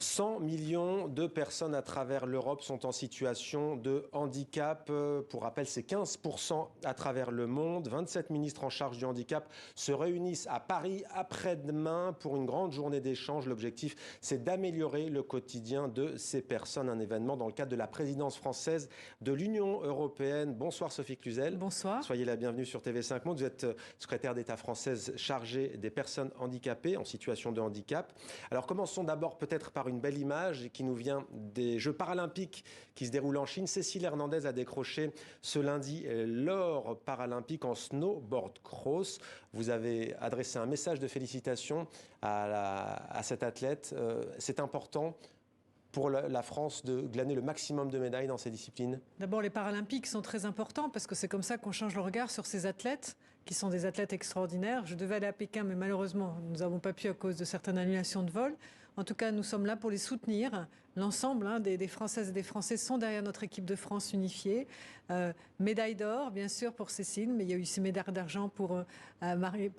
100 millions de personnes à travers l'Europe sont en situation de handicap. Pour rappel, c'est 15% à travers le monde. 27 ministres en charge du handicap se réunissent à Paris après-demain pour une grande journée d'échange. L'objectif, c'est d'améliorer le quotidien de ces personnes. Un événement dans le cadre de la présidence française de l'Union européenne. Bonsoir Sophie Cluzel. Bonsoir. Soyez la bienvenue sur TV5 Monde. Vous êtes secrétaire d'État française chargée des personnes handicapées en situation de handicap. Alors commençons d'abord peut-être par une belle image qui nous vient des Jeux paralympiques qui se déroulent en Chine. Cécile Hernandez a décroché ce lundi l'or paralympique en snowboard cross. Vous avez adressé un message de félicitations à cette athlète. C'est important pour la France de glaner le maximum de médailles dans ces disciplines? D'abord, les Paralympiques sont très importants parce que c'est comme ça qu'on change le regard sur ces athlètes qui sont des athlètes extraordinaires. Je devais aller à Pékin, mais malheureusement, nous n'avons pas pu à cause de certaines annulations de vol. En tout cas, nous sommes là pour les soutenir. L'ensemble des Françaises et des Français sont derrière notre équipe de France unifiée. Médaille d'or, bien sûr, pour Cécile, mais il y a eu aussi médaille d'argent pour Marie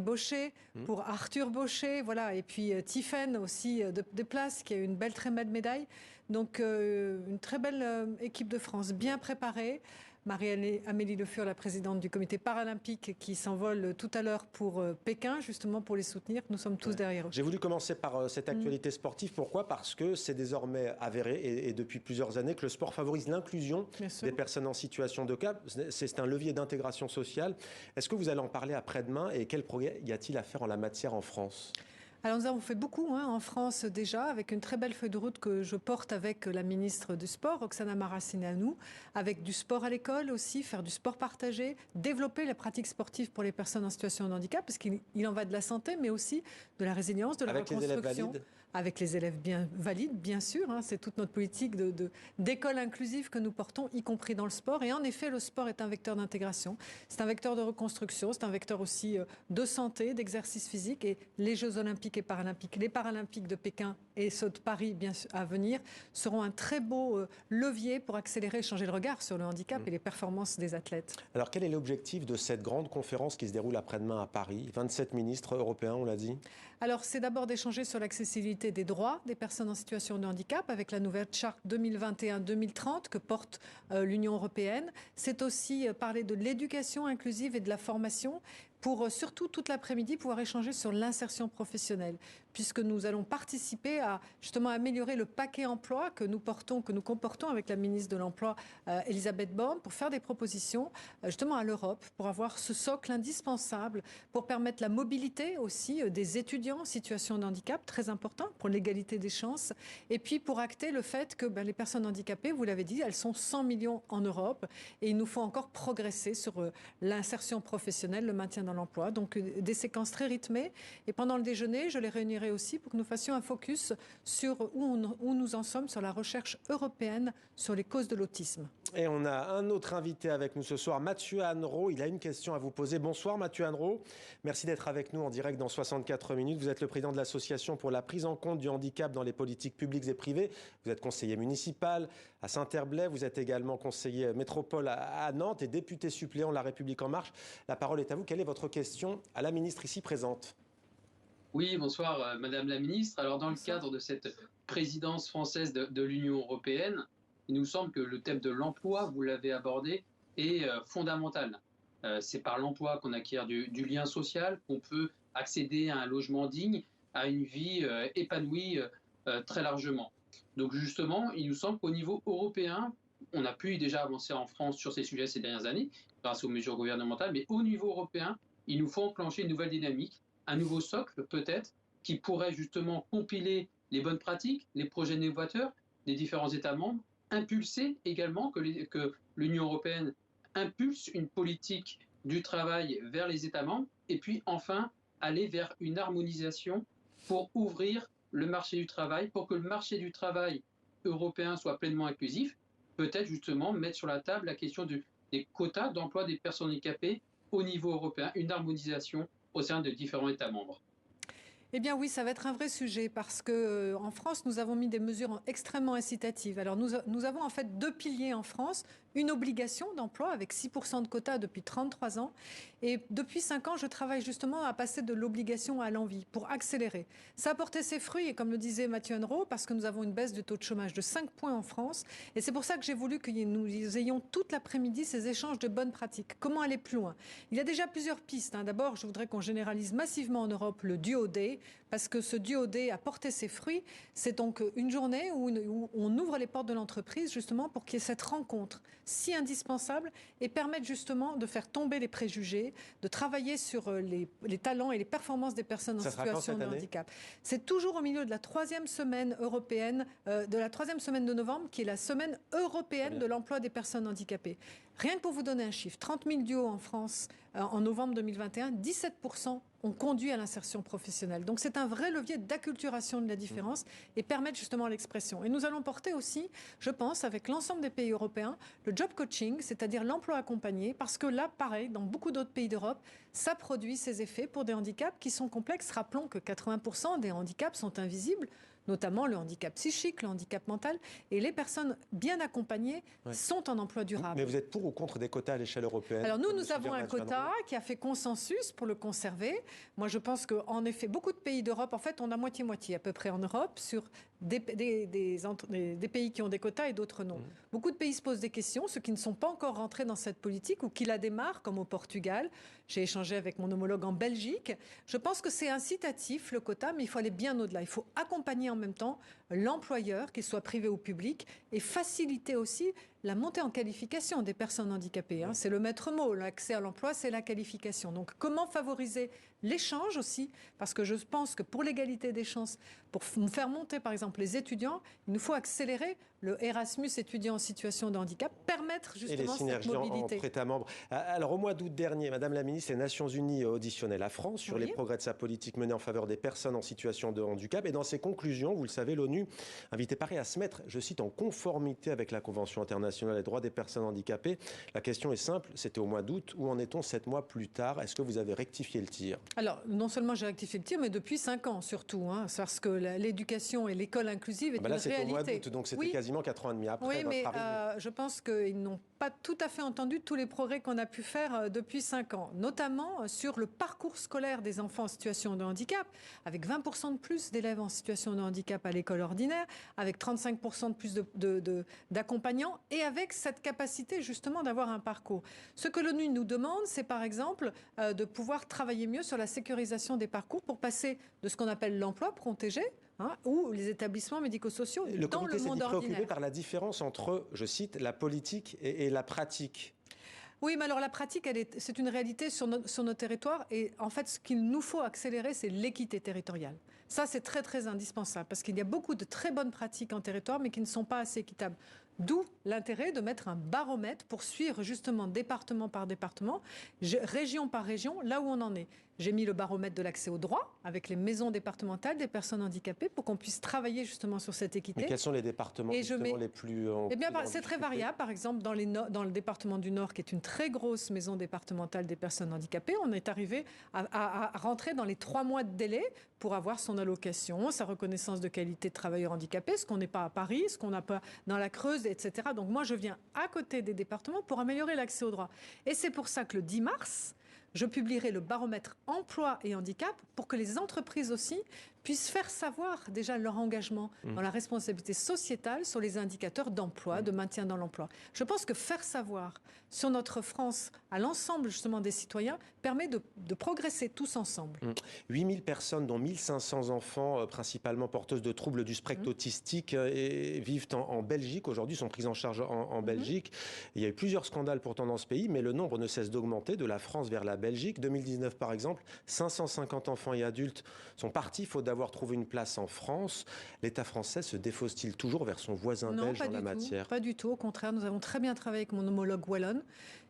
Bochet, pour Arthur Bochet, voilà. Et puis Tiffaine aussi de place, qui a eu une belle, très belle médaille. Donc, une très belle équipe de France, bien préparée. Marie-Amélie Le Fur, la présidente du comité paralympique, qui s'envole tout à l'heure pour Pékin, justement pour les soutenir. Nous sommes tous derrière eux. J'ai voulu commencer par cette actualité sportive. Pourquoi? Parce que c'est désormais avéré, et depuis plusieurs années, que le sport favorise l'inclusion des personnes en situation de handicap. C'est un levier d'intégration sociale. Est-ce que vous allez en parler après-demain et quel progrès y a-t-il à faire en la matière en France? Alors nous avons fait beaucoup en France déjà, avec une très belle feuille de route que je porte avec la ministre du Sport, Roxana Maracineanu, avec du sport à l'école aussi, faire du sport partagé, développer la pratique sportive pour les personnes en situation de handicap, parce qu'il en va de la santé, mais aussi de la résilience, de la reconstruction. Avec les élèves bien valides, bien sûr. C'est toute notre politique d'école inclusive que nous portons, y compris dans le sport. Et en effet, le sport est un vecteur d'intégration, c'est un vecteur de reconstruction, c'est un vecteur aussi de santé, d'exercice physique. Et les Jeux olympiques et paralympiques, les Paralympiques de Pékin et ceux de Paris bien à venir, seront un très beau levier pour accélérer et changer le regard sur le handicap et les performances des athlètes. Alors quel est l'objectif de cette grande conférence qui se déroule après-demain à Paris? 27 ministres européens, on l'a dit. Alors c'est d'abord d'échanger sur l'accessibilité des droits des personnes en situation de handicap avec la nouvelle charte 2021-2030 que porte l'Union européenne. C'est aussi parler de l'éducation inclusive et de la formation pour surtout toute l'après-midi pouvoir échanger sur l'insertion professionnelle, puisque nous allons participer à justement améliorer le paquet emploi que nous comportons avec la ministre de l'Emploi, Elisabeth Borne, pour faire des propositions justement à l'Europe, pour avoir ce socle indispensable, pour permettre la mobilité aussi des étudiants en situation de handicap, très important pour l'égalité des chances, et puis pour acter le fait que les personnes handicapées, vous l'avez dit, elles sont 100 millions en Europe, et il nous faut encore progresser sur l'insertion professionnelle, le maintien dans l'emploi. Donc des séquences très rythmées. Et pendant le déjeuner, je les réunirai aussi pour que nous fassions un focus sur où nous en sommes sur la recherche européenne sur les causes de l'autisme. Et on a un autre invité avec nous ce soir, Mathieu Annereau. Il a une question à vous poser. Bonsoir Mathieu Annereau. Merci d'être avec nous en direct dans 64 minutes. Vous êtes le président de l'association pour la prise en compte du handicap dans les politiques publiques et privées. Vous êtes conseiller municipal à Saint-Herblaye. Vous êtes également conseiller métropole à Nantes et député suppléant La République En Marche. La parole est à vous. Quelle est votre question à la ministre ici présente? Oui, bonsoir Madame la Ministre. Alors dans le cadre de cette présidence française de l'Union européenne, il nous semble que le thème de l'emploi, vous l'avez abordé, est fondamental. C'est par l'emploi qu'on acquiert du lien social, qu'on peut accéder à un logement digne, à une vie épanouie très largement. Donc justement, il nous semble qu'au niveau européen, on a pu déjà avancer en France sur ces sujets ces dernières années, grâce aux mesures gouvernementales, mais au niveau européen, il nous faut enclencher une nouvelle dynamique, un nouveau socle peut-être, qui pourrait justement compiler les bonnes pratiques, les projets novateurs des différents États membres, impulser également que l'Union européenne impulse une politique du travail vers les États membres, et puis enfin aller vers une harmonisation pour ouvrir le marché du travail, pour que le marché du travail européen soit pleinement inclusif, peut-être justement mettre sur la table la question des quotas d'emploi des personnes handicapées au niveau européen, une harmonisation au sein de différents États membres. Eh bien oui, ça va être un vrai sujet parce que en France, nous avons mis des mesures extrêmement incitatives. Alors nous avons en fait deux piliers en France. une obligation d'emploi avec 6% de quota depuis 33 ans. Et depuis 5 ans, je travaille justement à passer de l'obligation à l'envie pour accélérer. Ça a porté ses fruits, et comme le disait Mathieu Hennereau, parce que nous avons une baisse du taux de chômage de 5 points en France. Et c'est pour ça que j'ai voulu que nous ayons toute l'après-midi ces échanges de bonnes pratiques. Comment aller plus loin? Il y a déjà plusieurs pistes. D'abord, je voudrais qu'on généralise massivement en Europe le Duo Day, parce que ce Duo Day a porté ses fruits. C'est donc une journée où on ouvre les portes de l'entreprise justement pour qu'il y ait cette rencontre si indispensable et permettre justement de faire tomber les préjugés, de travailler sur les talents et les performances des personnes en situation de handicap. C'est toujours au milieu de la 3e semaine européenne, de la 3e semaine de novembre, qui est la semaine européenne de l'emploi des personnes handicapées. Rien que pour vous donner un chiffre, 30 000 duos en France en novembre 2021, 17% ont conduit à l'insertion professionnelle. Donc c'est un vrai levier d'acculturation de la différence et permettre justement l'expression. Et nous allons porter aussi, je pense, avec l'ensemble des pays européens, le job coaching, c'est-à-dire l'emploi accompagné, parce que là, pareil, dans beaucoup d'autres pays d'Europe, ça produit ses effets pour des handicaps qui sont complexes. Rappelons que 80% des handicaps sont invisibles, notamment le handicap psychique, le handicap mental, et les personnes bien accompagnées sont en emploi durable. Mais vous êtes pour ou contre des quotas à l'échelle européenne? Alors nous avons un quota qui a fait consensus pour le conserver. Moi, je pense qu'en effet, beaucoup de pays d'Europe, en fait, on a moitié-moitié à peu près en Europe sur des pays qui ont des quotas et d'autres non. Beaucoup de pays se posent des questions, ceux qui ne sont pas encore rentrés dans cette politique ou qui la démarrent, comme au Portugal. J'ai échangé avec mon homologue en Belgique. Je pense que c'est incitatif, le quota, mais il faut aller bien au-delà. Il faut accompagner en même temps l'employeur, qu'il soit privé ou public, et faciliter aussi la montée en qualification des personnes handicapées. C'est le maître mot. L'accès à l'emploi, c'est la qualification. Donc, comment favoriser l'échange aussi? Parce que je pense que pour l'égalité des chances, pour faire monter, par exemple, les étudiants, il nous faut accélérer le Erasmus étudiant en situation de handicap, permettre justement cette mobilité. En prêt-à-membres. Alors, au mois d'août dernier, Madame la Ministre, les Nations Unies auditionnaient la France sur les progrès de sa politique menée en faveur des personnes en situation de handicap. Et dans ses conclusions, vous le savez, l'ONU invitait Paris à se mettre, je cite, en conformité avec la Convention internationale des droits des personnes handicapées. La question est simple, c'était au mois d'août. Où en est-on 7 mois plus tard? Est-ce que vous avez rectifié le tir? Alors, non seulement j'ai rectifié le tir, mais depuis 5 ans surtout. Parce que l'éducation et l'école inclusive est une réalité. Là, c'était au mois d'août, donc c'était quasiment 4 ans et demi après. Oui, mais je pense qu'ils n'ont pas tout à fait entendu tous les progrès qu'on a pu faire depuis 5 ans, notamment sur le parcours scolaire des enfants en situation de handicap, avec 20% de plus d'élèves en situation de handicap à l'école ordinaire, avec 35% de plus d'accompagnants et avec cette capacité justement d'avoir un parcours. Ce que l'ONU nous demande, c'est par exemple de pouvoir travailler mieux sur la sécurisation des parcours pour passer de ce qu'on appelle l'emploi protégé, ou les établissements médico-sociaux dans le monde ordinaire. Préoccupé par la différence entre, je cite, la politique et la pratique. Oui, mais alors la pratique, c'est une réalité sur nos territoires. Et en fait, ce qu'il nous faut accélérer, c'est l'équité territoriale. Ça, c'est très, très indispensable. Parce qu'il y a beaucoup de très bonnes pratiques en territoire, mais qui ne sont pas assez équitables. D'où l'intérêt de mettre un baromètre pour suivre justement département par département, région par région, là où on en est. J'ai mis le baromètre de l'accès au droit avec les maisons départementales des personnes handicapées pour qu'on puisse travailler justement sur cette équité. Mais quels sont les départements les plus... Eh bien, c'est très variable. Par exemple, dans le département du Nord, qui est une très grosse maison départementale des personnes handicapées, on est arrivé à rentrer dans les 3 mois de délai pour avoir son allocation, sa reconnaissance de qualité de travailleur handicapé, ce qu'on n'est pas à Paris, ce qu'on n'a pas dans la Creuse, etc. Donc moi, je viens à côté des départements pour améliorer l'accès au droit. Et c'est pour ça que le 10 mars, je publierai le baromètre emploi et handicap pour que les entreprises aussi puissent faire savoir déjà leur engagement dans la responsabilité sociétale sur les indicateurs d'emploi, de maintien dans l'emploi. Je pense que faire savoir sur notre France à l'ensemble justement des citoyens permet de progresser tous ensemble. 8000 personnes, dont 1500 enfants, principalement porteuses de troubles du spectre autistique, vivent en Belgique. Aujourd'hui, sont prises en charge en Belgique. Il y a eu plusieurs scandales pourtant dans ce pays, mais le nombre ne cesse d'augmenter de la France vers la Belgique. 2019, par exemple, 550 enfants et adultes sont partis faute d'avoir trouvé une place en France. L'État français se défausse-t-il toujours vers son voisin belge en la matière? Pas du tout. Au contraire, nous avons très bien travaillé avec mon homologue wallonne.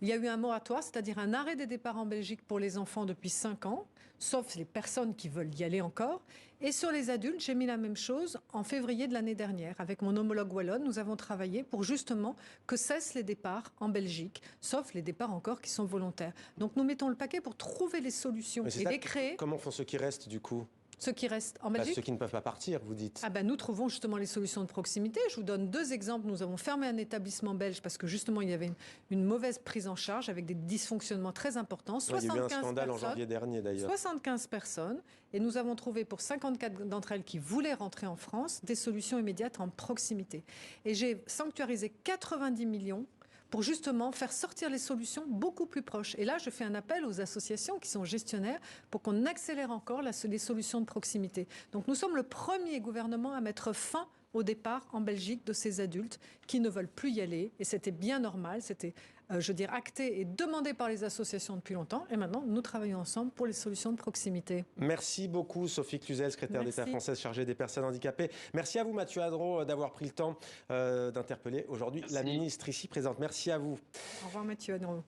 Il y a eu un moratoire, c'est-à-dire un arrêt des départs en Belgique pour les enfants depuis 5 ans, sauf les personnes qui veulent y aller encore. Et sur les adultes, j'ai mis la même chose en février de l'année dernière. Avec mon homologue wallonne, nous avons travaillé pour justement que cessent les départs en Belgique, sauf les départs encore qui sont volontaires. Donc nous mettons le paquet pour trouver les solutions et les créer. Comment font ceux qui restent du coup? Ceux qui restent en Belgique. Ceux qui ne peuvent pas partir, vous dites. Nous trouvons justement les solutions de proximité. Je vous donne 2 exemples. Nous avons fermé un établissement belge parce que justement il y avait une mauvaise prise en charge avec des dysfonctionnements très importants. Il y a eu un scandale en janvier dernier d'ailleurs. 75 personnes. Et nous avons trouvé pour 54 d'entre elles qui voulaient rentrer en France des solutions immédiates en proximité. Et j'ai sanctuarisé 90 millions pour justement faire sortir les solutions beaucoup plus proches. Et là, je fais un appel aux associations qui sont gestionnaires pour qu'on accélère encore les solutions de proximité. Donc nous sommes le premier gouvernement à mettre fin au départ en Belgique de ces adultes qui ne veulent plus y aller. Et c'était bien normal, c'était, acté et demandé par les associations depuis longtemps. Et maintenant, nous travaillons ensemble pour les solutions de proximité. Merci beaucoup, Sophie Cluzel, secrétaire d'État française chargée des personnes handicapées. Merci à vous, Mathieu Hadreau, d'avoir pris le temps d'interpeller aujourd'hui la ministre ici présente. Merci à vous. Au revoir, Mathieu Hadreau.